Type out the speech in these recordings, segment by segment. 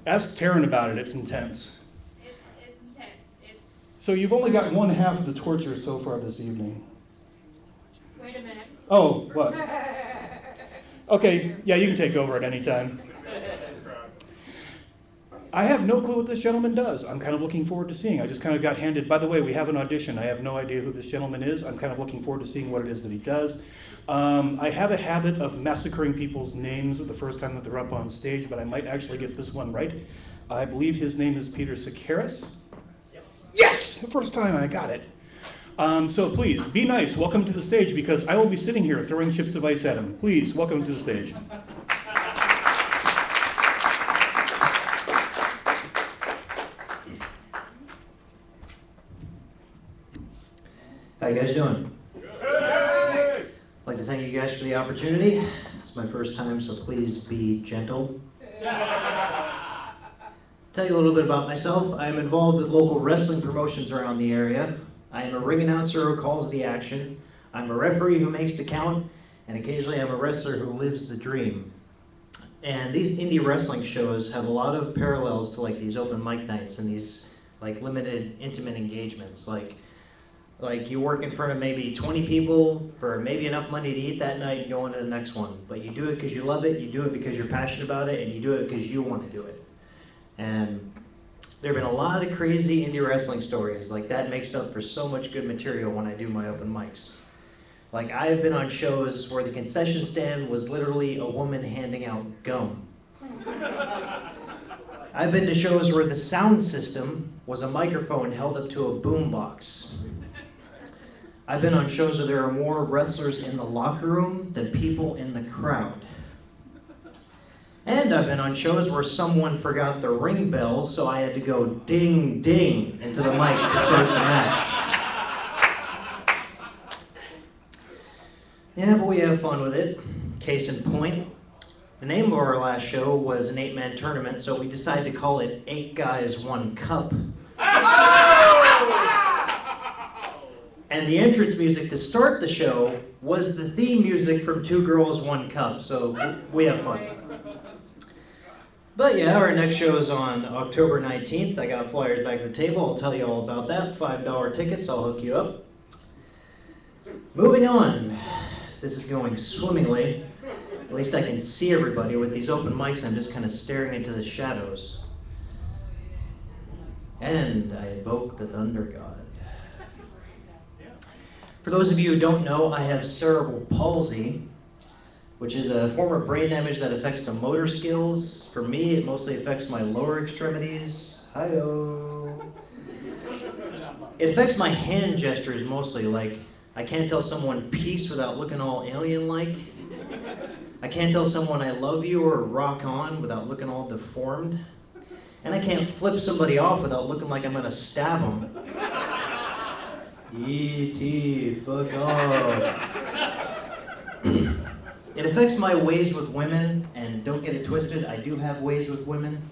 Ask Taryn about it, it's intense. It's intense. So you've only got one half of the torture so far this evening. Wait a minute. Oh, what? Okay, yeah, you can take over at any time. I have no clue what this gentleman does. I'm kind of looking forward to seeing. I just kind of got handed, by the way, we have an audition. I have no idea who this gentleman is. I'm kind of looking forward to seeing what it is that he does. I have a habit of massacring people's names the first time that they're up on stage, but I might actually get this one right. I believe his name is Peter Sakaris. Yep. Yes! The first time I got it. So please, be nice. Welcome to the stage, because I will be sitting here throwing chips of ice at him. Please, welcome to the stage. How you guys doing? I'd like to thank you guys for the opportunity. It's my first time, so please be gentle. Tell you a little bit about myself. I'm involved with local wrestling promotions around the area. I am a ring announcer who calls the action. I'm a referee who makes the count, and occasionally I'm a wrestler who lives the dream. And these indie wrestling shows have a lot of parallels to like these open mic nights and these like limited intimate engagements. Like you work in front of maybe 20 people for maybe enough money to eat that night and go on to the next one. But you do it because you love it, you do it because you're passionate about it, and you do it because you want to do it. And there have been a lot of crazy indie wrestling stories. Like that makes up for so much good material when I do my open mics. Like I have been on shows where the concession stand was literally a woman handing out gum. I've been to shows where the sound system was a microphone held up to a boombox. I've been on shows where there are more wrestlers in the locker room than people in the crowd. And I've been on shows where someone forgot the ring bell, so I had to go ding ding into the mic to start the match. Yeah, but we have fun with it. Case in point, the name of our last show was an 8-man tournament, so we decided to call it 8 Guys, 1 Cup. And the entrance music to start the show was the theme music from 2 Girls, 1 Cup, so we have fun. But yeah, our next show is on October 19th. I got flyers back at the table. I'll tell you all about that. $5 tickets, I'll hook you up. Moving on. This is going swimmingly. At least I can see everybody. With these open mics, I'm just kind of staring into the shadows. And I invoke the Thunder God. For those of you who don't know, I have cerebral palsy, which is a form of brain damage that affects the motor skills. For me, it mostly affects my lower extremities. Hi-oh. It affects my hand gestures mostly, like I can't tell someone peace without looking all alien-like. I can't tell someone I love you or rock on without looking all deformed. And I can't flip somebody off without looking like I'm gonna stab them. E.T., fuck off. It affects my ways with women, and don't get it twisted, I do have ways with women.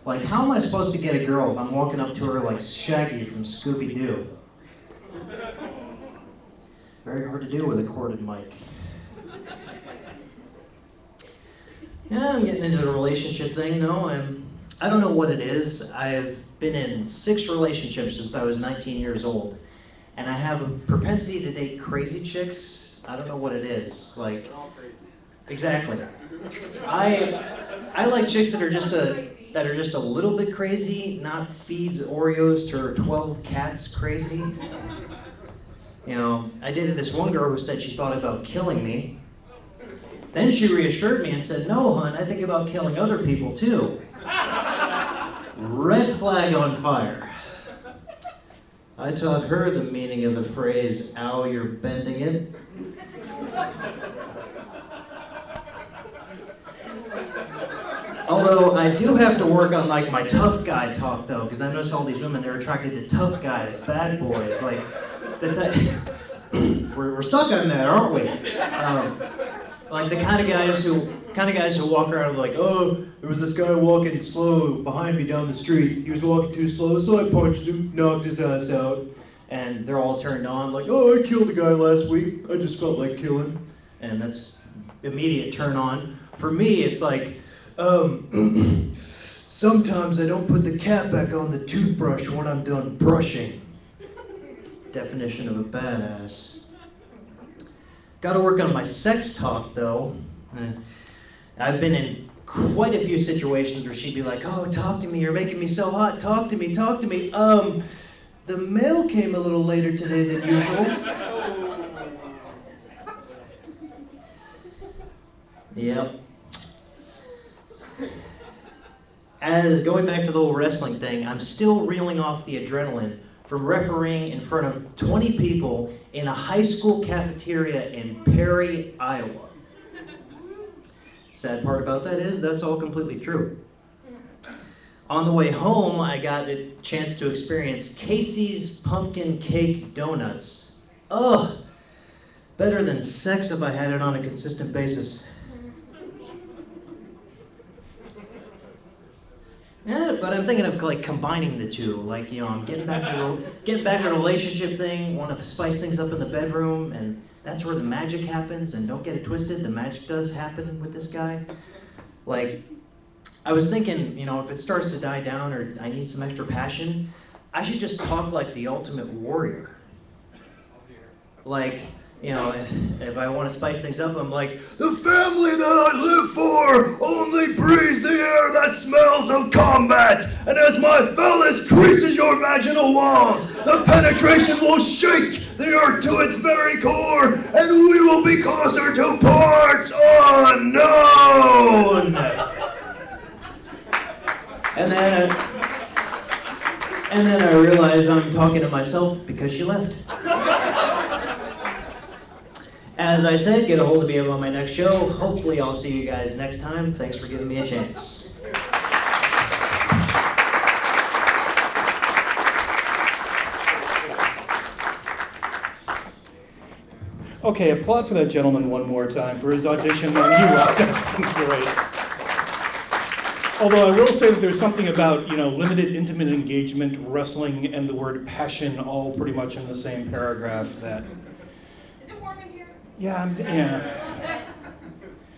Like, how am I supposed to get a girl if I'm walking up to her like Shaggy from Scooby-Doo? Very hard to do with a corded mic. Yeah, I'm getting into the relationship thing, though, and I don't know what it is. I've been in 6 relationships since I was 19 years old. And I have a propensity to date crazy chicks. I don't know what it is. Like, exactly. I like chicks that are just a little bit crazy, not feeds Oreos to her 12 cats crazy. You know, I dated this one girl who said she thought about killing me. Then she reassured me and said, "No, hon, I think about killing other people too." Red flag on fire. I taught her the meaning of the phrase, "Ow, you're bending it." Although I do have to work on like my tough guy talk though, because I notice all these women, they're attracted to tough guys, bad boys, like we're stuck on that, aren't we? Like the kind of guys who walk around like, "Oh, there was this guy walking slow behind me down the street. He was walking too slow, so I punched him, knocked his ass out." And they're all turned on, like, "Oh, I killed a guy last week. I just felt like killing." And that's immediate turn on. For me, it's like, Sometimes I don't put the cap back on the toothbrush when I'm done brushing. Definition of a badass. Gotta work on my sex talk, though. I've been in quite a few situations where she'd be like, oh, talk to me, you're making me so hot, talk to me, talk to me. The mail came a little later today than usual. Yep. As going back to the whole wrestling thing, I'm still reeling off the adrenaline from refereeing in front of 20 people in a high school cafeteria in Perry, Iowa. Sad part about that is that's all completely true. On the way home, I got a chance to experience Casey's Pumpkin Cake Donuts. Ugh! Better than sex if I had it on a consistent basis. Yeah, but I'm thinking of like combining the two. Like, you know, I'm getting back to a relationship thing, want to spice things up in the bedroom, and that's where the magic happens. And don't get it twisted, the magic does happen with this guy. Like, I was thinking, you know, if it starts to die down or I need some extra passion, I should just talk like the ultimate warrior. Like, you know, if I want to spice things up, I'm like, the family that I live for only breathes the air that smells of combat. And as my phallus creases your vaginal walls, the penetration will shake the earth to its very core, and we will be closer to parts unknown. And then I realize I'm talking to myself because she left. As I said, get a hold of me on my next show. Hopefully I'll see you guys next time. Thanks for giving me a chance. Okay, applaud for that gentleman one more time for his audition. And you rocked it. Great. Although I will say that there's something about, you know, limited intimate engagement, wrestling, and the word passion all pretty much in the same paragraph that... Is it warm in here? Yeah, yeah.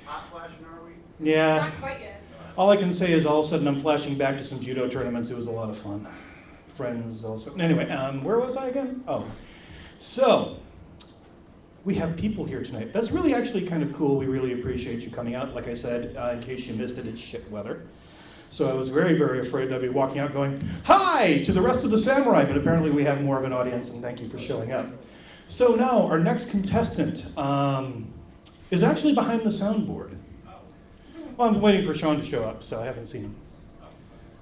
Hot flashing, are we? Yeah. Not quite yet. All I can say is all of a sudden I'm flashing back to some judo tournaments. It was a lot of fun. Friends also. Anyway, where was I again? Oh. So, we have people here tonight. That's really actually kind of cool. We really appreciate you coming out. Like I said, in case you missed it, it's shit weather. So I was very, very afraid that I'd be walking out going, hi, to the rest of the samurai, but apparently we have more of an audience, and thank you for showing up. So now, our next contestant is actually behind the soundboard. Well, I'm waiting for Sean to show up, so I haven't seen him.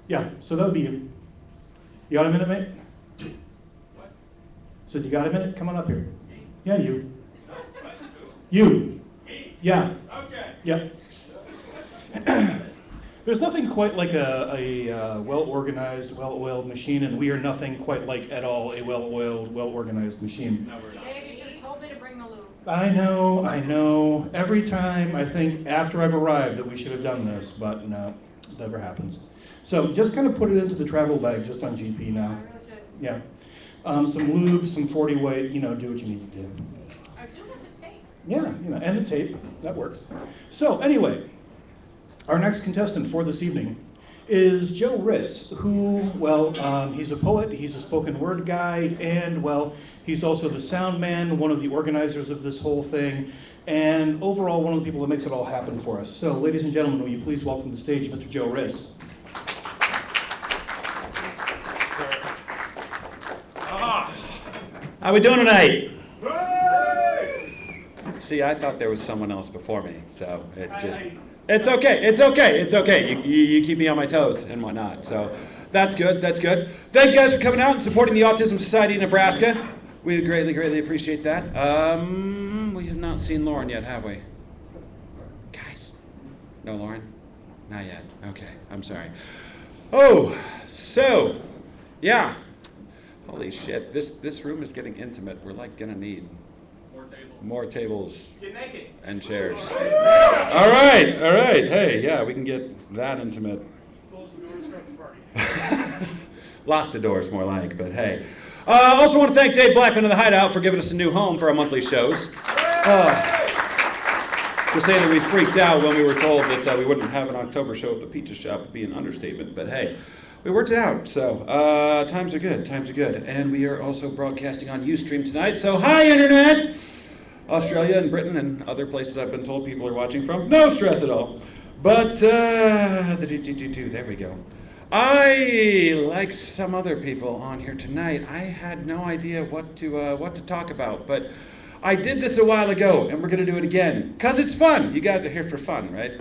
Yeah, so that would be you. You got a minute, mate? What? So you got a minute? Come on up here. Yeah, you. You. Yeah. Okay. Yeah. There's nothing quite like a well-organized, well-oiled machine, and we are nothing quite like at all a well-oiled, well-organized machine. No, we're not. Dave, you should have told me to bring the lube. I know. Every time I think after I've arrived that we should have done this, but no, it never happens. So just kind of put it into the travel bag just on GP now. I really should. Yeah. Some lube, some 40 weight, you know, do what you need to do. I do have the tape. Yeah, you know, and the tape, that works. So anyway, our next contestant for this evening is Joe Riss, who, well, he's a poet, he's a spoken word guy, and, well, he's also the sound man, one of the organizers of this whole thing, and overall one of the people that makes it all happen for us. So, ladies and gentlemen, will you please welcome to the stage Mr. Joe Riss. How we doing tonight? See, I thought there was someone else before me, so it's okay. You keep me on my toes and whatnot, so that's good. Thank you guys for coming out and supporting the Autism Society of Nebraska. We greatly appreciate that. We have not seen Lauren yet, have we? Guys, no Lauren? Not yet. Okay, I'm sorry. Oh, so, yeah. Holy shit, this room is getting intimate. We're like gonna need more tables Get naked. and chairs. All right. Hey, yeah, we can get that intimate. Close the doors, start the party. Lock the doors, more like, but hey. Also want to thank Dave Blackman of the Hideout for giving us a new home for our monthly shows. To say that we freaked out when we were told that we wouldn't have an October show at the pizza shop would be an understatement, but hey, we worked it out. So times are good, times are good. And we are also broadcasting on Ustream tonight. So hi, Internet! Australia and Britain and other places I've been told people are watching from. No stress at all. But, there we go. I, like some other people on here tonight, I had no idea what to talk about, but I did this a while ago, and we're going to do it again, because it's fun. You guys are here for fun, right?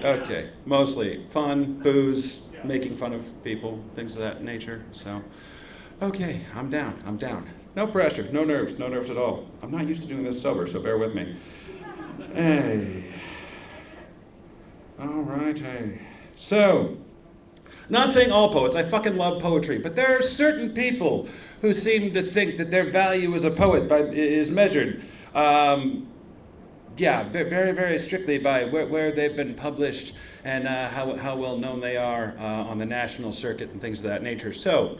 Okay, mostly fun, booze, making fun of people, things of that nature, so, okay, I'm down. No pressure, no nerves at all. I'm not used to doing this sober, so bear with me. Hey. All right, hey. So, not saying all poets, I fucking love poetry, but there are certain people who seem to think that their value as a poet is measured, very, very strictly by where they've been published and how well known they are on the national circuit and things of that nature. So,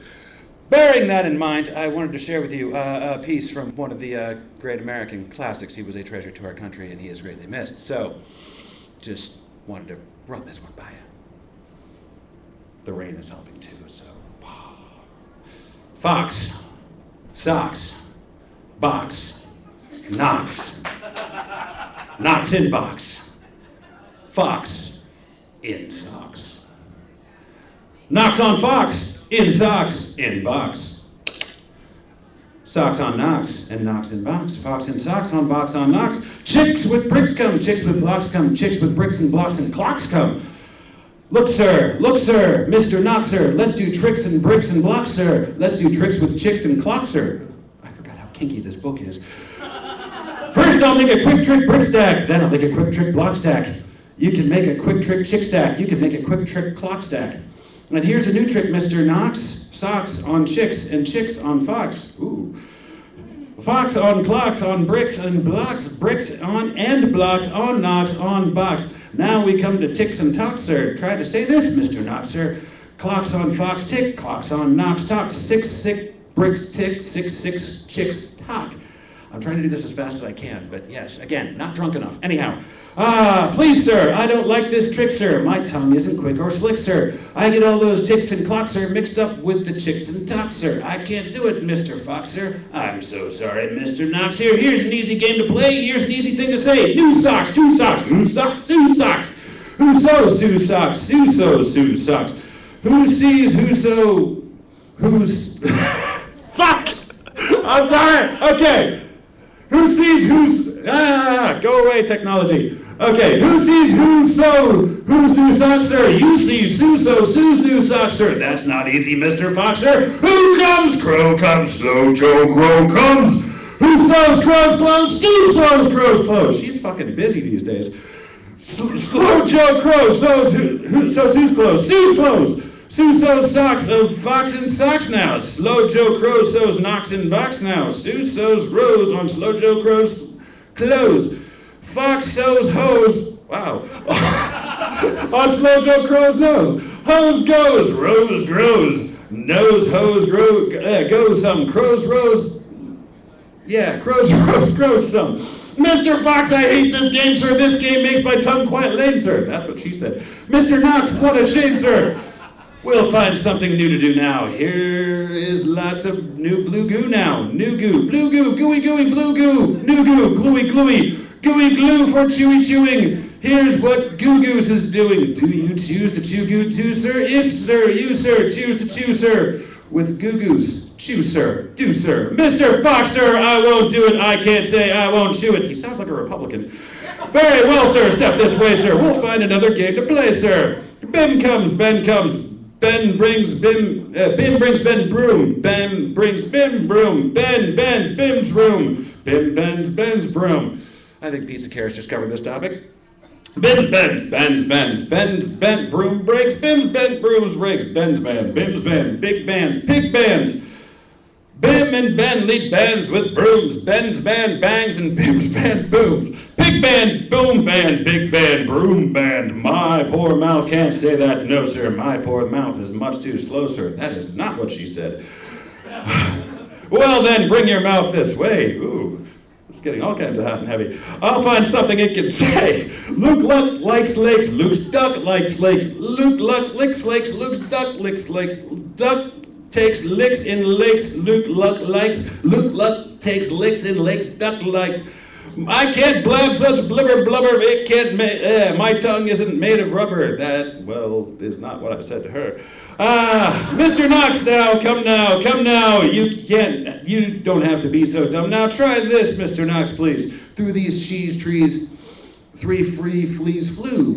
bearing that in mind, I wanted to share with you a piece from one of the great American classics. He was a treasure to our country, and he is greatly missed. So, just wanted to run this one by you. The rain is helping too, so. Fox, socks, box, knocks, knocks in box, fox, in socks. Knocks on fox, in socks, in box. Socks on knocks, and knocks in box. Fox in socks, on box on knocks. Chicks with bricks come, chicks with blocks come, chicks with bricks and blocks and clocks come. Look, sir, Mr. Knox, sir. Let's do tricks and bricks and blocks, sir. Let's do tricks with chicks and clocks, sir. I forgot how kinky this book is. First, I'll make a quick trick brick stack. Then I'll make a quick trick block stack. You can make a quick trick chick stack. You can make a quick trick clock stack. And here's a new trick, Mr. Knox. Socks on chicks and chicks on fox. Ooh. Fox on clocks on bricks and blocks. Bricks on and blocks on knocks on box. Now we come to ticks and talks, sir. Try to say this, Mr. Knox, sir. Clocks on fox tick, clocks on knocks talk. 6 bricks tick, 6 chicks talk. I'm trying to do this as fast as I can, but yes, again, not drunk enough. Anyhow, please, sir, I don't like this trick, sir. My tongue isn't quick or slick, sir. I get all those ticks and clocks, sir, mixed up with the chicks and talks, sir. I can't do it, Mr. Fox, sir. I'm so sorry, Mr. Knox. Here's an easy game to play. Here's an easy thing to say. New socks, two socks, new socks, two socks. Who sews, Sue socks, Sue sews, Sue socks. Who sees, who sew, who's... Fuck! I'm sorry. Okay. Who sees who's... go away, technology. Okay, who sees who sew, whose new socks, sir? You see Sue sew, Sue's new socks, sir. That's not easy, Mr. Fox, sir. Who comes? Crow comes, Slow Joe Crow comes. Who sews crow's clothes? Sue sews crow's clothes. She's fucking busy these days. Slow Joe Crow sews whose clothes? Sue's clothes. Sue sews socks of fox in socks now. Slow Joe Crow sews knocks in box now. Sue sews rows on Slow Joe Crow's clothes. Fox sews hose, wow, on Slow Joe Crow's nose. Hose goes, rose grows, nose hose goes some. Crows rose, yeah, crows rose grows some. Mr. Fox, I hate this game, sir. This game makes my tongue quite lame, sir. That's what she said. Mr. Knox, what a shame, sir. We'll find something new to do now. Here is lots of new blue goo now. New goo, blue goo, gooey gooey, blue goo, new goo, gluey gluey, gooey glue for chewy chewing. Here's what Goo Goose is doing. Do you choose to chew goo too, sir? If, sir, you, sir, choose to chew, sir, with Goo Goose. Chew, sir, do, sir. Mr. Fox, sir, I won't do it. I can't say I won't chew it. He sounds like a Republican. Very well, sir, step this way, sir. We'll find another game to play, sir. Ben comes, Ben comes. Ben brings Bim, Bim brings Ben broom. Ben brings Bim broom. Ben bends Bim's broom. Bim bends Ben's broom. I think Pizza Carrots just covered this topic. Bim's bends, Ben's bends, Ben's bent broom breaks, Bim's bent brooms breaks, Ben's band, Bim's band, big bands, pig bands. Bim and Ben lead bands with brooms, Ben's band bangs and Bim's band booms. Pig band, boom band, big band, broom band. My poor mouth can't say that, no sir, my poor mouth is much too slow, sir. That is not what she said. Well then, bring your mouth this way. Ooh. It's getting all kinds of hot and heavy. I'll find something it can say. Luke Luck likes lakes. Luke's duck likes lakes. Luke Luck licks lakes. Luke's duck licks lakes. Duck takes licks in lakes. Luke Luck likes. Luke Luck takes licks in lakes. Duck likes. I can't blab such blubber blubber. It can't my tongue isn't made of rubber. That, well, is not what I said to her. Mr. Knox now, come now, come now. You don't have to be so dumb. Now try this, Mr. Knox, please. Through these cheese trees, 3 free fleas flew.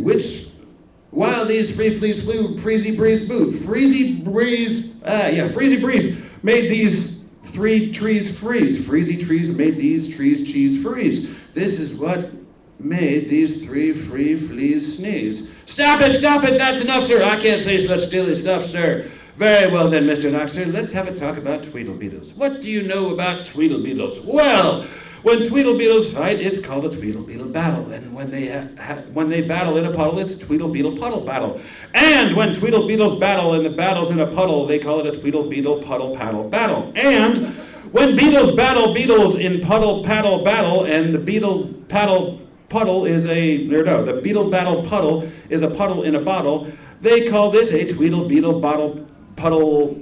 While these free fleas flew, Freezy Breeze booed. Freezy Breeze made these 3 trees freeze. Freezy trees made these trees cheese freeze. This is what made these 3 free fleas sneeze. Stop it, that's enough, sir. I can't say such silly stuff, sir. Very well then, Mr. Knox, sir, let's have a talk about Tweedlebeetles. What do you know about Tweedlebeetles? Well, when Tweedlebeetles fight, it's called a Tweedlebeetle battle. And when they battle in a puddle, it's a Tweedlebeetle puddle battle. And when Tweedlebeetles battle and the battle's in a puddle, they call it a Tweedlebeetle puddle paddle battle. And when beetles battle beetles in puddle paddle battle, and the beetle paddle puddle is the beetle battle puddle is a puddle in a bottle, they call this a Tweedlebeetle puddle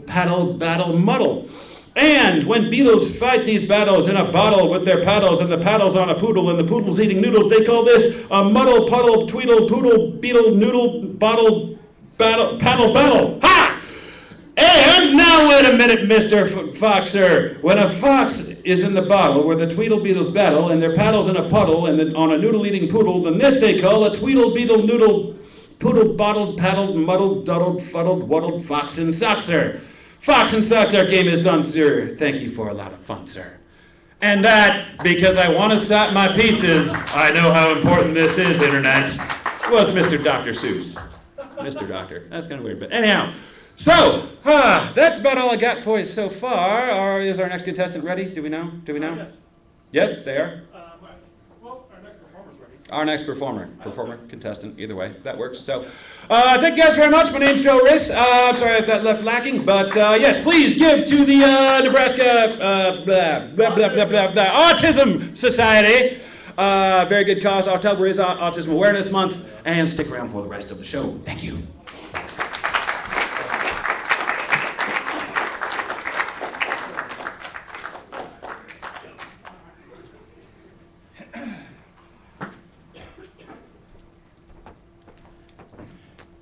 paddle battle muddle. And when beetles fight these battles in a bottle with their paddles, and the paddle's on a poodle, and the poodle's eating noodles, they call this a muddle, puddle, tweedle, poodle, beetle, noodle, bottle, battle, paddle, battle. Ha! And now wait a minute, Mr. Fox, sir. When a fox is in the bottle where the Tweedlebeetles battle, and their paddle's in a puddle, and then on a noodle-eating poodle, then this they call a Tweedlebeetle, noodle, poodle, bottled, paddled, muddled, duddled, fuddled, waddled, fox and socks, sir. Fox and Socks, our game is done, sir. Thank you for a lot of fun, sir. And that, because I want to sat my pieces, I know how important this is, Internet, was Mr. Dr. Seuss. Mr. Doctor. That's kind of weird, but anyhow. So, that's about all I got for you so far. Or is our next contestant ready? Do we know? Yes. Yes, they are? Well, our next performer's ready. Our next performer, contestant, either way, that works. So, thank you guys very much. My name's Joe Riss. I'm sorry if that left lacking, but yes, please give to the Nebraska Autism Society. Very good cause. October is Autism Awareness Month, and stick around for the rest of the show. Thank you.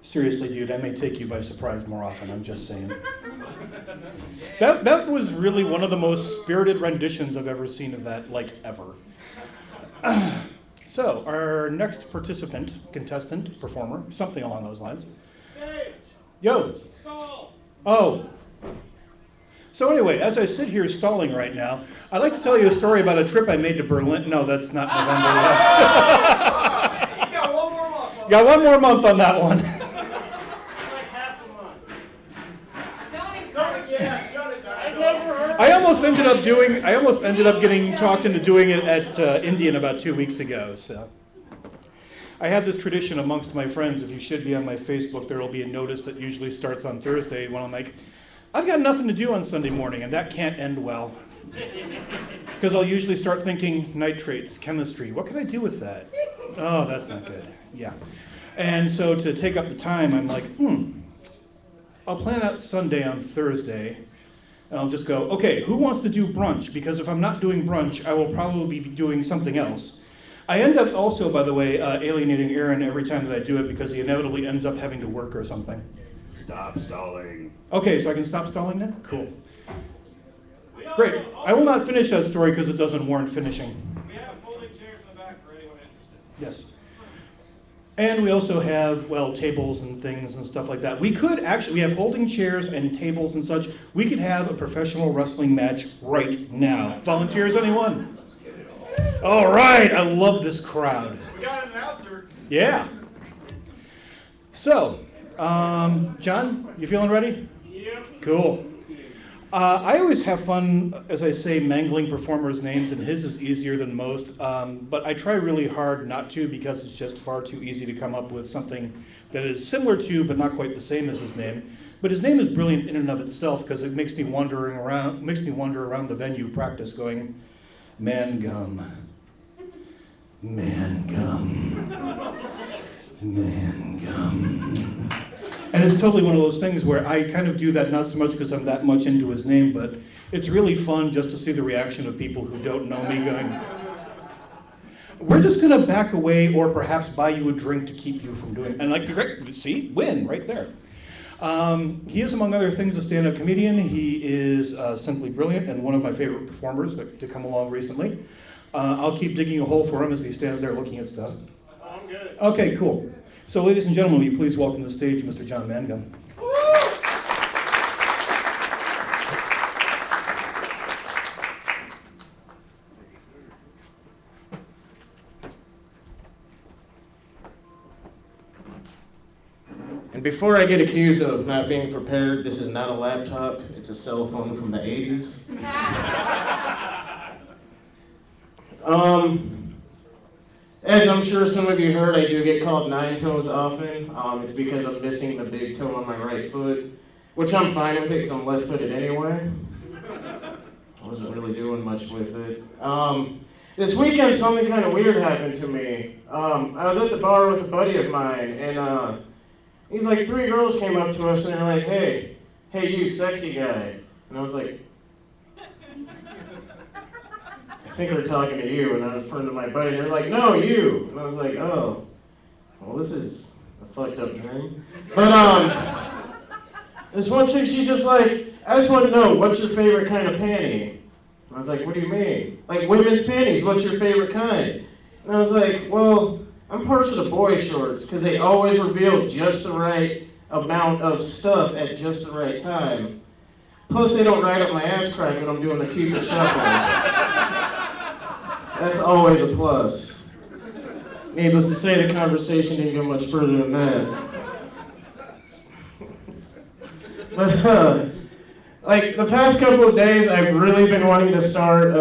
Seriously, dude, I may take you by surprise more often, I'm just saying. That was really one of the most spirited renditions I've ever seen of that, like, ever. So, our next participant, contestant, performer, something along those lines. Hey, Yo. stall. Oh. So anyway, as I sit here stalling right now, I'd like to tell you a story about a trip I made to Berlin. No, that's not November. You got 1 more month. Got 1 more month on that one. Like half a month. Don't encourage Don't, yeah, shut it down. I've never heard I almost ended up getting talked into doing it at Indian about 2 weeks ago. So I have this tradition amongst my friends. If you should be on my Facebook, there will be a notice that usually starts on Thursday when I'm like, I've got nothing to do on Sunday morning, and that can't end well. Because I'll usually start thinking nitrates, chemistry. What can I do with that? Oh, that's not good. Yeah. And so to take up the time, I'm like, I'll plan out Sunday on Thursday. And I'll just go, okay, who wants to do brunch? Because if I'm not doing brunch, I will probably be doing something else. I end up also, by the way, alienating Aaron every time that I do it because he inevitably ends up having to work or something. Stop stalling. Okay, so I can stop stalling now? Cool. Great. I will not finish that story because it doesn't warrant finishing. We have folding chairs in the back for anyone interested. Yes. And we also have, well, tables and things and stuff like that. We have folding chairs and tables and such. We could have a professional wrestling match right now. Volunteers, anyone? All right, I love this crowd. We got an announcer. Yeah. So, John, you feeling ready? Yep. Cool. I always have fun, as I say, mangling performers' names, and his is easier than most. But I try really hard not to because it's just far too easy to come up with something that is similar to, but not quite the same as his name. But his name is brilliant in and of itself because it makes me wander around the venue practice, going, man gum. Man gum. Man gum. And it's totally one of those things where I kind of do that not so much because I'm that much into his name, but it's really fun just to see the reaction of people who don't know me going, we're just gonna back away or perhaps buy you a drink to keep you from doing, and like, great, see, win right there. He is, among other things, a stand-up comedian. He is simply brilliant and one of my favorite performers to come along recently. I'll keep digging a hole for him as he stands there looking at stuff. I'm good. Okay, cool. So ladies and gentlemen, will you please welcome to the stage Mr. John Mangum. And before I get accused of not being prepared, this is not a laptop, it's a cell phone from the 80s. As I'm sure some of you heard, I do get called nine toes often. It's because I'm missing the big toe on my right foot, which I'm fine with it because I'm left-footed anyway. I wasn't really doing much with it. This weekend, something kind of weird happened to me. I was at the bar with a buddy of mine, and he's like, 3 girls came up to us and they're like, hey, you sexy guy. And I was like, I think they're talking to you. And I was referring to my buddy. They're like, no, you. And I was like, oh, well, this is a fucked up dream. But this one chick, she's just like, I just want to know, what's your favorite kind of panty? And I was like, what do you mean? Like, women's panties, what's your favorite kind? And I was like, well, I'm partial to boy shorts because they always reveal just the right amount of stuff at just the right time. Plus, they don't ride up my ass crack when I'm doing the Cupid shuffle. That's always a plus. Needless to say, the conversation didn't go much further than that. But, like, the past couple of days, I've really been wanting to start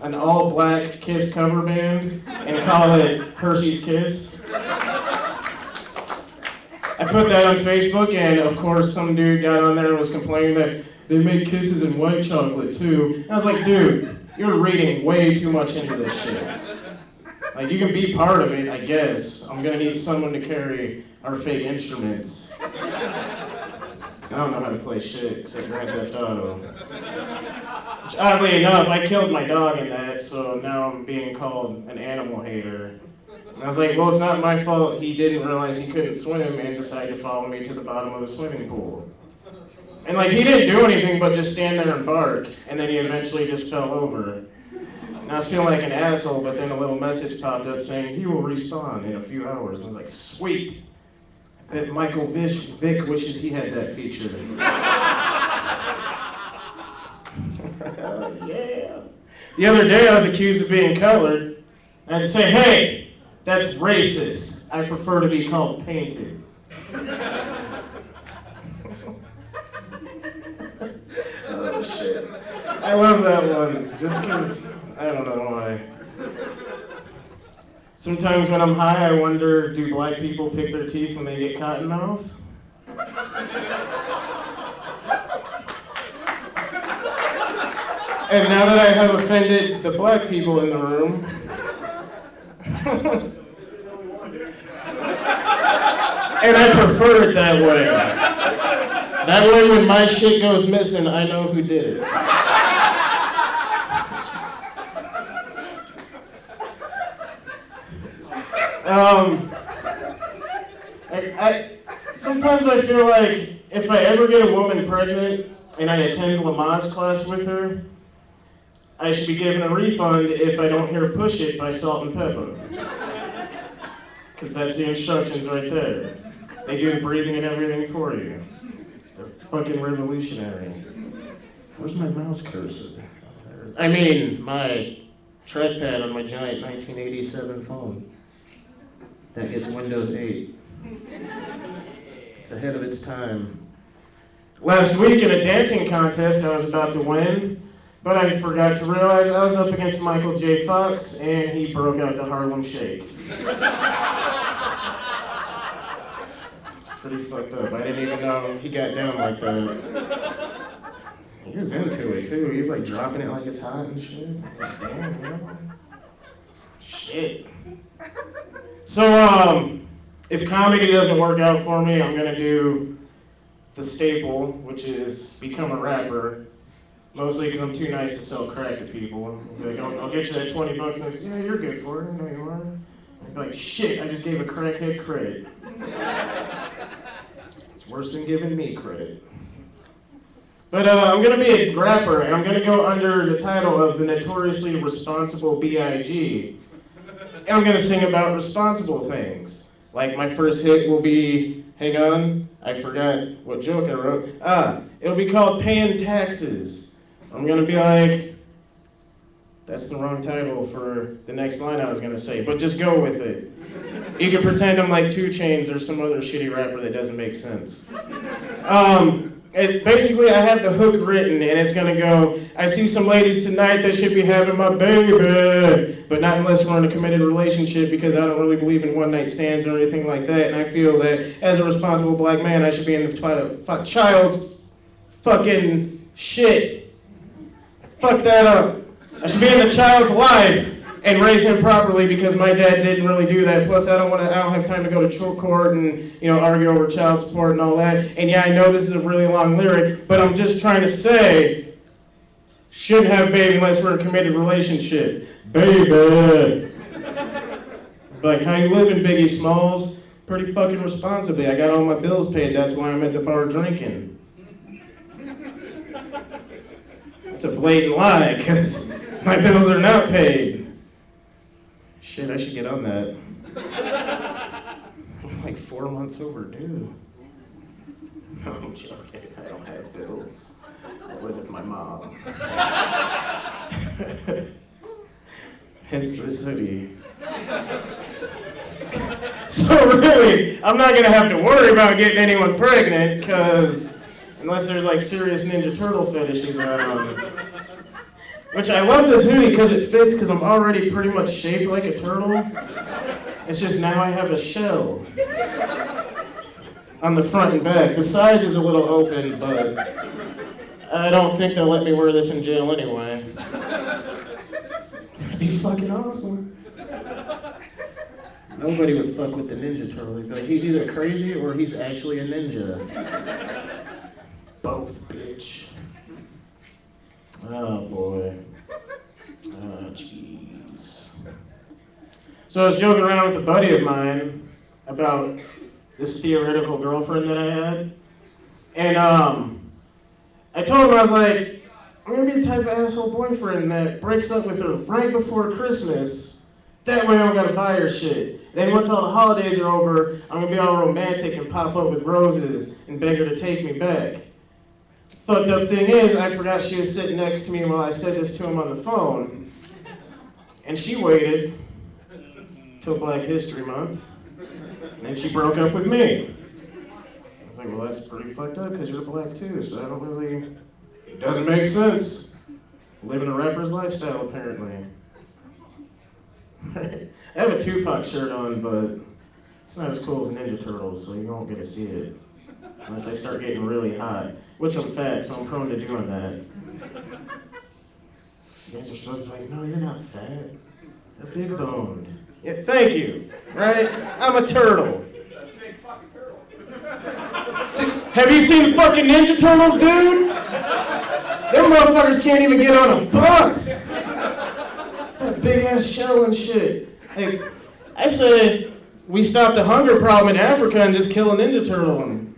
an all-black Kiss cover band and call it Hershey's Kiss. I put that on Facebook, and of course, some dude got on there and was complaining that they make kisses in white chocolate, too. And I was like, dude, you're reading way too much into this shit. Like, you can be part of it, I guess. I'm gonna need someone to carry our fake instruments. I don't know how to play shit except Grand Theft Auto. Which, oddly enough, I killed my dog in that, so now I'm being called an animal hater. And I was like, well, it's not my fault he didn't realize he couldn't swim and decided to follow me to the bottom of the swimming pool. And like, he didn't do anything but just stand there and bark, and then he eventually just fell over. And I was feeling like an asshole, but then a little message popped up saying, he will respawn in a few hours. And I was like, sweet. I bet Michael Vick wishes he had that feature. Yeah. The other day I was accused of being colored. I had to say, hey, that's racist. I prefer to be called painted. Oh shit. I love that one, just because, I don't know why. Sometimes when I'm high, I wonder, do black people pick their teeth when they get cotton mouth? And now that I have offended the black people in the room, and I prefer it that way. That way when my shit goes missing, I know who did it. Sometimes I feel like if I ever get a woman pregnant and I attend Lamaze class with her, I should be given a refund if I don't hear Push It by Salt and Pepper. Because that's the instructions right there. They do the breathing and everything for you. They're fucking revolutionary. Where's my mouse cursor? I mean, my trackpad on my giant 1987 phone. That gets Windows 8. It's ahead of its time. Last week in a dancing contest I was about to win, but I forgot to realize I was up against Michael J. Fox and he broke out the Harlem Shake. It's pretty fucked up. I didn't even know he got down like that. He was into it too. He was like dropping it like it's hot and shit. Like, damn, man. Shit. So, if comedy doesn't work out for me, I'm gonna do the staple, which is become a rapper. Mostly because I'm too nice to sell crack to people. Like, I'll get you that 20 bucks, and yeah, you're good for it. I know you are. I'd be like, shit, I just gave a crackhead credit. It's worse than giving me credit. But I'm gonna be a rapper, and I'm gonna go under the title of the Notoriously Responsible B.I.G. And I'm gonna sing about responsible things. Like my first hit will be, hang on, I forgot what joke I wrote. It'll be called Paying Taxes. I'm gonna be like, that's the wrong title for the next line I was gonna say, but just go with it. You can pretend I'm like 2 Chainz or some other shitty rapper that doesn't make sense. Basically, I have the hook written, and it's gonna go, I see some ladies tonight that should be having my baby, but not unless we're in a committed relationship, because I don't really believe in one-night stands or anything like that, and I feel that as a responsible black man, I should be in the child's fucking shit. Fuck that up. I should be in the child's life and raise him properly, because my dad didn't really do that. Plus, I don't have time to go to court and argue over child support and all that. And yeah, I know this is a really long lyric, but I'm just trying to say, shouldn't have a baby unless we're in a committed relationship. Baby. Like, how you living, Biggie Smalls? Pretty fucking responsibly. I got all my bills paid. That's why I'm at the bar drinking. It's a blatant lie, because my bills are not paid. Shit, I should get on that. I'm like 4 months overdue. No, I'm joking. I don't have bills. I live with my mom. Hence this hoodie. So really, I'm not gonna have to worry about getting anyone pregnant, because unless there's like serious Ninja Turtle fetishes around. Which I love this hoodie because it fits, because I'm already pretty much shaped like a turtle. It's just now I have a shell on the front and back. The sides is a little open, but I don't think they'll let me wear this in jail anyway. That'd be fucking awesome. Nobody would fuck with the Ninja Turtle. They'd be like, he's either crazy or he's actually a ninja. Both, bitch. Oh boy. Oh jeez. So I was joking around with a buddy of mine about this theoretical girlfriend that I had. And I told him, I was like, I'm gonna be the type of asshole boyfriend that breaks up with her right before Christmas. That way I don't gotta buy her shit. Then once all the holidays are over, I'm gonna be all romantic and pop up with roses and beg her to take me back. Fucked up thing is, I forgot she was sitting next to me while I said this to him on the phone. And she waited till Black History Month, and then she broke up with me. I was like, well, that's pretty fucked up, because you're black too, so I don't really, it doesn't make sense. Living a rapper's lifestyle, apparently. I have a Tupac shirt on, but it's not as cool as Ninja Turtles, so you won't get to see it. Unless I start getting really hot. Which I'm fat, so I'm prone to doing that. You guys are supposed to be like, no, you're not fat. You're big boned. Yeah, thank you. Right? I'm a turtle. Dude, have you seen the fucking Ninja Turtles, dude? Them motherfuckers can't even get on a bus. That big ass shell and shit. Hey, I say we stop the hunger problem in Africa and just kill a Ninja Turtle and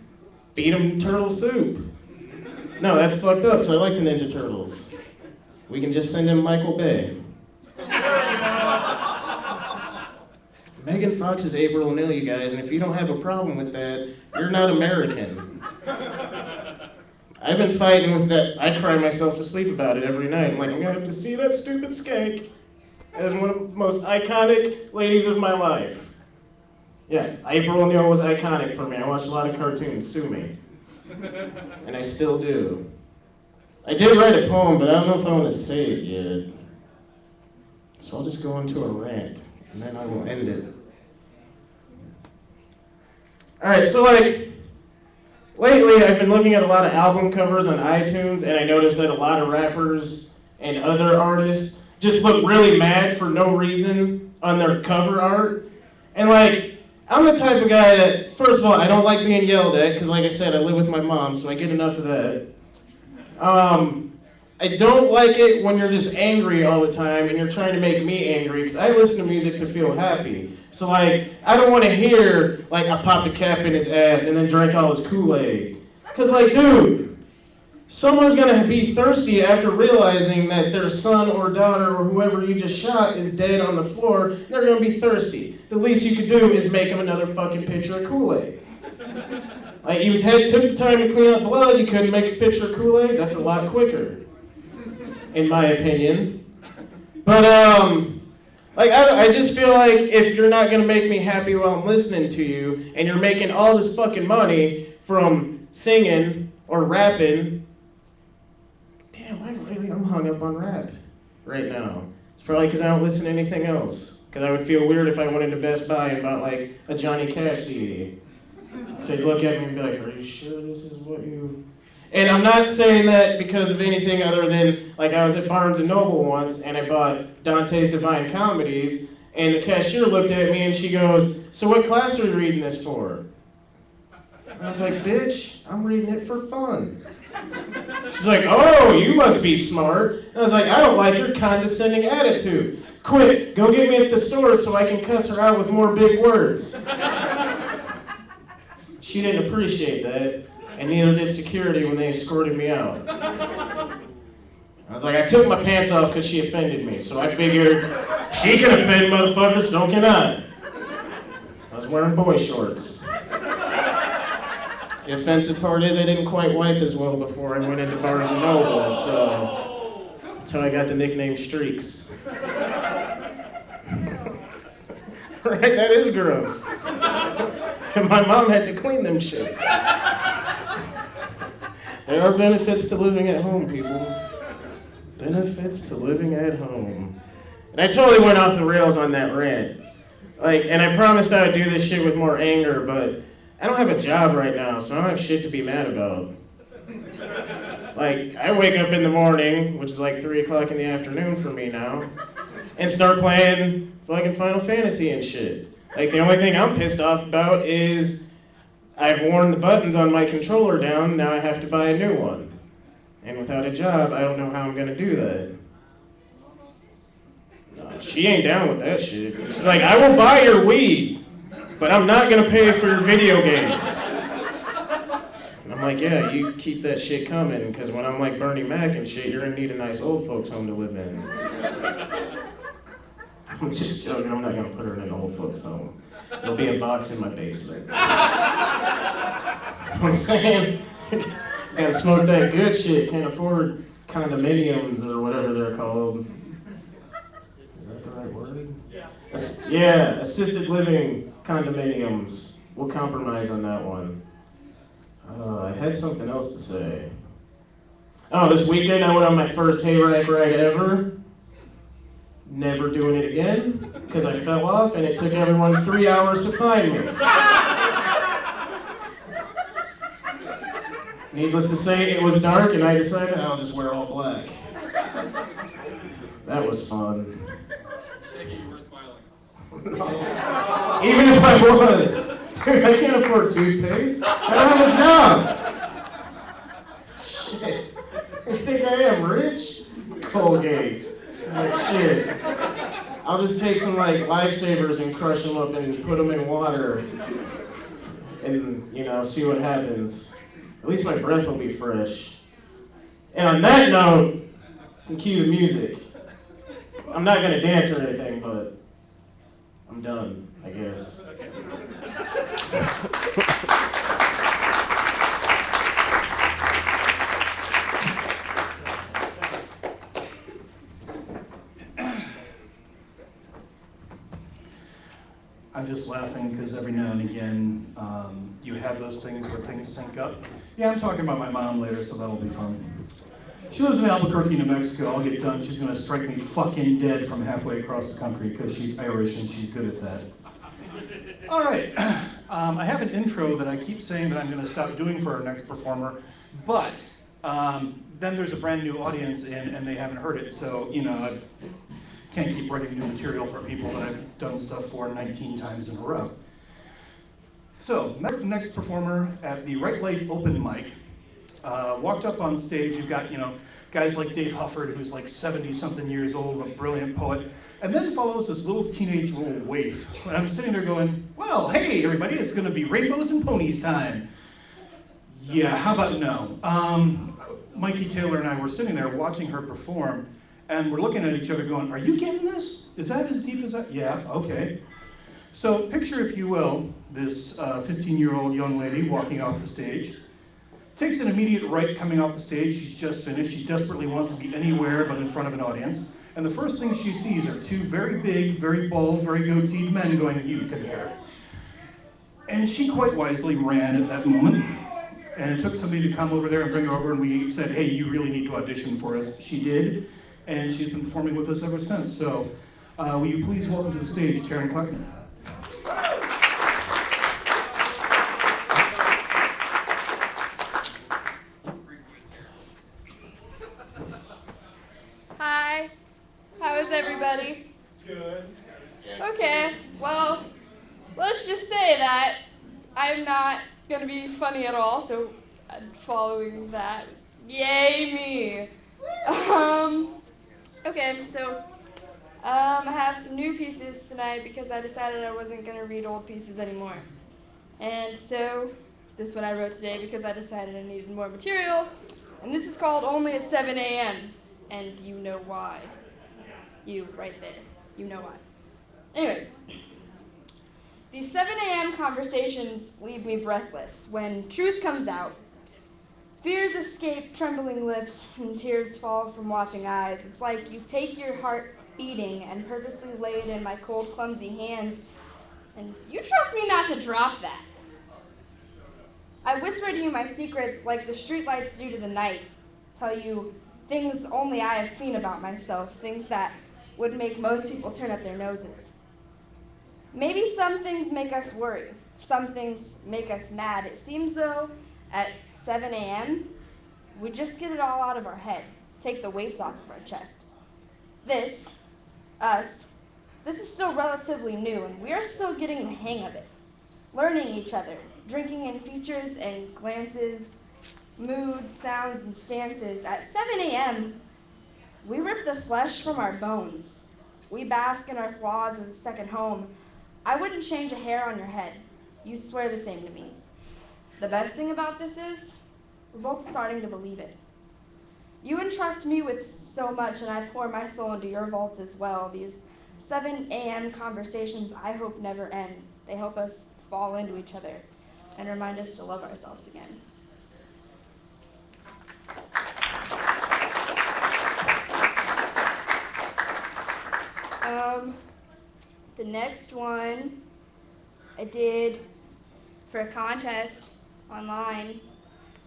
feed them turtle soup. No, that's fucked up, because I like the Ninja Turtles. We can just send him Michael Bay. Megan Fox is April O'Neil, you guys, and if you don't have a problem with that, you're not American. I've been fighting with that. I cry myself to sleep about it every night. I'm like, I'm gonna have to see that stupid skank as one of the most iconic ladies of my life. Yeah, April O'Neil was iconic for me. I watched a lot of cartoons. Sue me. And I still do. I did write a poem, but I don't know if I want to say it yet. So I'll just go into a rant, and then I will end it. Alright, so like, lately I've been looking at a lot of album covers on iTunes, and I noticed that a lot of rappers and other artists just look really mad for no reason. on their cover art. And like, I'm the type of guy that, first of all, I don't like being yelled at, because like I said, I live with my mom, so I get enough of that. I don't like it when you're just angry all the time and you're trying to make me angry, because I listen to music to feel happy. So like, I don't want to hear, like, I popped a cap in his ass and then drank all his Kool-Aid. Because like, dude, someone's gonna be thirsty after realizing that their son or daughter or whoever you just shot is dead on the floor. They're gonna be thirsty. The least you could do is make them another fucking pitcher of Kool-Aid. Like, you took the time to clean up blood, you couldn't make a pitcher of Kool-Aid? That's a lot quicker, in my opinion. But, like, I just feel like if you're not gonna make me happy while I'm listening to you, and you're making all this fucking money from singing or rapping, damn, I'm hung up on rap right now. It's probably because I don't listen to anything else. Because I would feel weird if I went into Best Buy and bought, like, a Johnny Cash CD. So they'd look at me and be like, are you sure this is what you... And I'm not saying that because of anything other than, like, I was at Barnes & Noble once, and I bought Dante's Divine Comedies, and the cashier looked at me and she goes, so what class are you reading this for? And I was like, bitch, I'm reading it for fun. She's like, oh, you must be smart. And I was like, I don't like your condescending attitude. Quick, go get me at the source so I can cuss her out with more big words. She didn't appreciate that, and neither did security when they escorted me out. I was like, I took my pants off because she offended me, so I figured, she can offend motherfuckers, so can I. I was wearing boy shorts. The offensive part is I didn't quite wipe as well before I went into Barnes & Noble, so that's how I got the nickname Streaks. Right, that is gross. And my mom had to clean them shits. There are benefits to living at home, people. Benefits to living at home. And I totally went off the rails on that rant. Like, and I promised I would do this shit with more anger, but I don't have a job right now, so I don't have shit to be mad about. Like, I wake up in the morning, which is like 3 o'clock in the afternoon for me now, and start playing fucking Final Fantasy and shit. Like, the only thing I'm pissed off about is I've worn the buttons on my controller down, now I have to buy a new one. And without a job, I don't know how I'm gonna do that. No, she ain't down with that shit. She's like, I will buy your weed, but I'm not gonna pay for your video games. And I'm like, yeah, you keep that shit coming, because when I'm like Bernie Mac and shit, you're gonna need a nice old folks home to live in. I'm just joking, I'm not gonna put her in an old folks home. There'll be a box in my basement. I'm saying, gotta smoke that good shit, can't afford condominiums or whatever they're called. Is that the right word? Yes. Yeah, assisted living condominiums. We'll compromise on that one. I had something else to say. Oh, this weekend I went on my first hayride ride ever. Never doing it again, because I fell off and it took everyone 3 hours to find me. Needless to say, it was dark and I decided I'll just wear all black. That was fun. You were smiling. Even if I was. Dude, I can't afford toothpaste. I don't have a job. Shit. You think I am rich? Colgate. Like, shit. I'll just take some, like, lifesavers and crush them up and put them in water and, you know, see what happens. At least my breath will be fresh. And on that note, you can cue the music. I'm not going to dance or anything, but I'm done, I guess. I'm just laughing because every now and again, you have those things where things sync up. Yeah, I'm talking about my mom later, so that'll be fun. She lives in Albuquerque, New Mexico. I'll get done. She's gonna strike me fucking dead from halfway across the country because she's Irish and she's good at that. All right, I have an intro that I keep saying that I'm gonna stop doing for our next performer, but then there's a brand new audience and they haven't heard it, so, you know, can't keep writing new material for people that I've done stuff for 19 times in a row. So, next performer at the Right Life open mic, walked up on stage. You've got, guys like Dave Hufford, who's like 70-something years old, a brilliant poet, and then follows this little teenage little waif. And I'm sitting there going, well, hey, everybody, it's gonna be rainbows and ponies time. Yeah, how about no? Mikey Taylor and I were sitting there watching her perform, and we're looking at each other going, are you getting this? Is that as deep as that? Yeah, okay. So picture, if you will, this 15-year-old young lady walking off the stage, takes an immediate right coming off the stage. She's just finished. She desperately wants to be anywhere but in front of an audience. And the first thing she sees are two very big, very bald, very goateed men going, you come here. And she quite wisely ran at that moment. And it took somebody to come over there and bring her over, and we said, hey, you really need to audition for us. She did, and she's been performing with us ever since. So will you please welcome to the stage Karen Kleckman. Hi. How is everybody? Good. Okay, well, let's just say that I'm not gonna be funny at all, so following that, yay me. Okay, so I have some new pieces tonight because I decided I wasn't gonna read old pieces anymore. And so this is what I wrote today because I decided I needed more material. And this is called Only at 7 a.m. And you know why. You, right there. You know why. Anyways. These 7 a.m. conversations leave me breathless when truth comes out. Fears escape trembling lips and tears fall from watching eyes. It's like you take your heart beating and purposely lay it in my cold, clumsy hands, and you trust me not to drop that. I whisper to you my secrets like the streetlights do to the night, tell you things only I have seen about myself, things that would make most people turn up their noses. Maybe some things make us worry, some things make us mad. It seems though, at 7 a.m., we just get it all out of our head, take the weights off of our chest. This, us, this is still relatively new, and we are still getting the hang of it. Learning each other, drinking in features and glances, moods, sounds, and stances. At 7 a.m., we rip the flesh from our bones. We bask in our flaws as a second home. I wouldn't change a hair on your head. You swear the same to me. The best thing about this is, we're both starting to believe it. You entrust me with so much, and I pour my soul into your vaults as well. These 7 a.m. conversations I hope never end. They help us fall into each other and remind us to love ourselves again. The next one I did for a contest online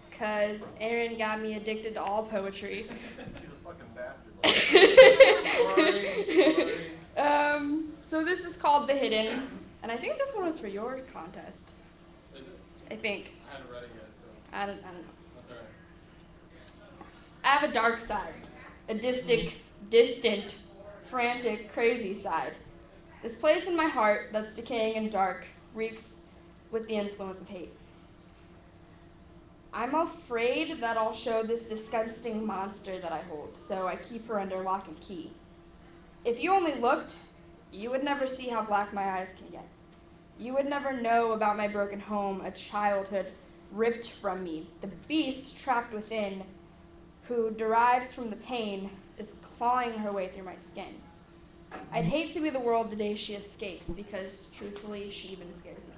because Aaron got me addicted to all poetry. He's a fucking bastard. So this is called The Hidden, and I think this one was for your contest. Is it? I think. I haven't read it yet, so I don't know. that's alright. I have a dark side, a distant, frantic, crazy side. This place in my heart that's decaying and dark reeks with the influence of hate. I'm afraid that I'll show this disgusting monster that I hold, so I keep her under lock and key. If you only looked, you would never see how black my eyes can get. You would never know about my broken home, a childhood ripped from me. The beast trapped within, who derives from the pain, is clawing her way through my skin. I'd hate to be the world the day she escapes, because truthfully, she even scares me.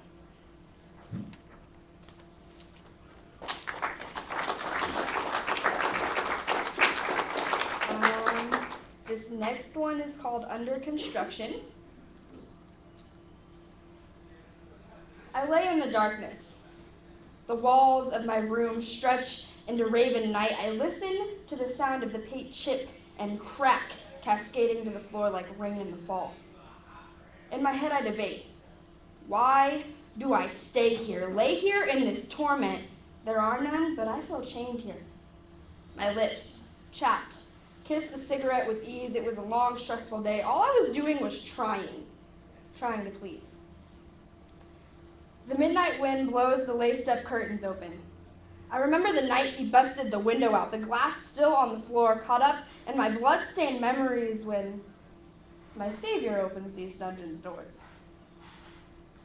This next one is called Under Construction. I lay in the darkness. The walls of my room stretch into raven night. I listen to the sound of the paint chip and crack cascading to the floor like rain in the fall. In my head I debate, why do I stay here, lay here in this torment? There are none, but I feel chained here. My lips, chapped, kissed the cigarette with ease. It was a long, stressful day. All I was doing was trying to please. The midnight wind blows the laced-up curtains open. I remember the night he busted the window out, the glass still on the floor, caught up in my blood-stained memories when my savior opens these dungeon's doors.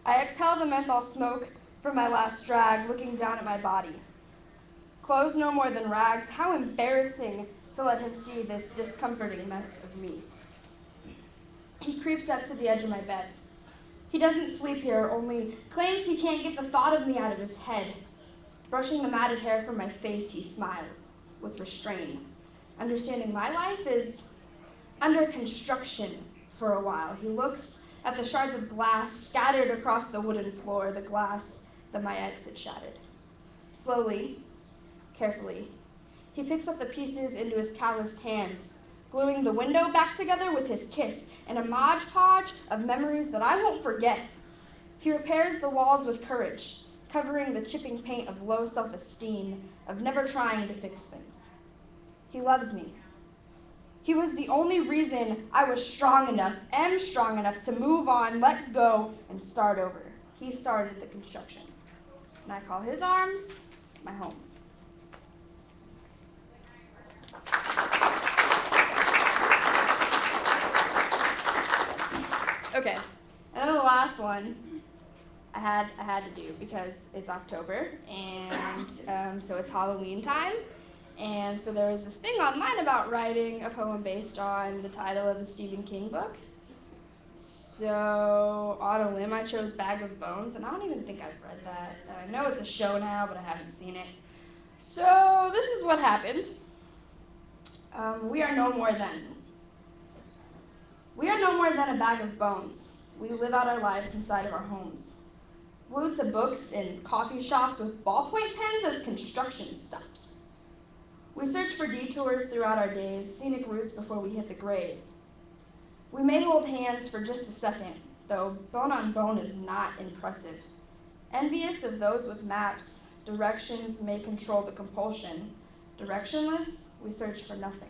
I exhale the menthol smoke from my last drag, looking down at my body. Clothes no more than rags, how embarrassing to let him see this discomforting mess of me. He creeps up to the edge of my bed. He doesn't sleep here, only claims he can't get the thought of me out of his head. Brushing the matted hair from my face, he smiles with restraint, understanding my life is under construction for a while. He looks at the shards of glass scattered across the wooden floor, the glass that my ex had shattered. Slowly, carefully, he picks up the pieces into his calloused hands, gluing the window back together with his kiss and a Mod Podge of memories that I won't forget. He repairs the walls with courage, covering the chipping paint of low self-esteem, of never trying to fix things. He loves me. He was the only reason I was am strong enough to move on, let go, and start over. He started the construction, and I call his arms my home. Okay, and then the last one I had to do because it's October, and so it's Halloween time. And so there was this thing online about writing a poem based on the title of a Stephen King book. So on a limb, I chose Bag of Bones, and I don't even think I've read that. I know it's a show now, but I haven't seen it. So this is what happened. We are no more than a bag of bones. We live out our lives inside of our homes, glued to books in coffee shops with ballpoint pens as construction stops. We search for detours throughout our days, scenic routes before we hit the grave. We may hold hands for just a second, though bone on bone is not impressive. Envious of those with maps, directions may control the compulsion. Directionless, we search for nothing.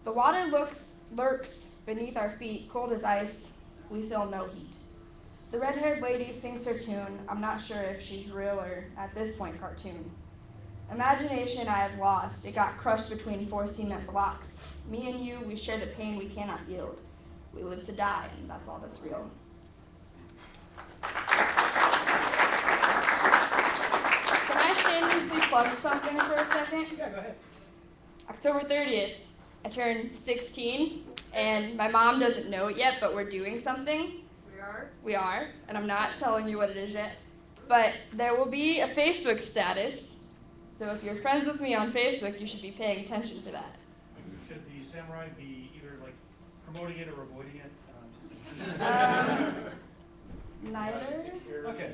The water lurks beneath our feet, cold as ice, we feel no heat. The red-haired lady sings her tune. I'm not sure if she's real or, at this point, cartoon. Imagination I have lost. It got crushed between 4 cement blocks. Me and you, we share the pain we cannot yield. We live to die, and that's all that's real. Can I shamelessly plug something for a second? Yeah, go ahead. October 30th, I turned 16, and my mom doesn't know it yet, but we're doing something. We are, and I'm not telling you what it is yet. But there will be a Facebook status. So if you're friends with me on Facebook, you should be paying attention to that. Should the samurai be either like promoting it or avoiding it? Neither. Okay.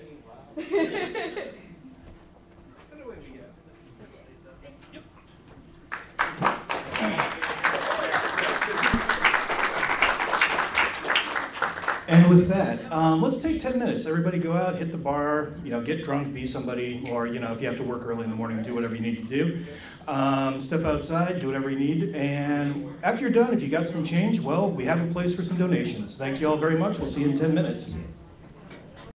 And with that, let's take 10 minutes. Everybody go out, hit the bar, get drunk, be somebody, or, if you have to work early in the morning, do whatever you need to do. Step outside, do whatever you need. And after you're done, if you got some change, well, we have a place for some donations. Thank you all very much. We'll see you in 10 minutes.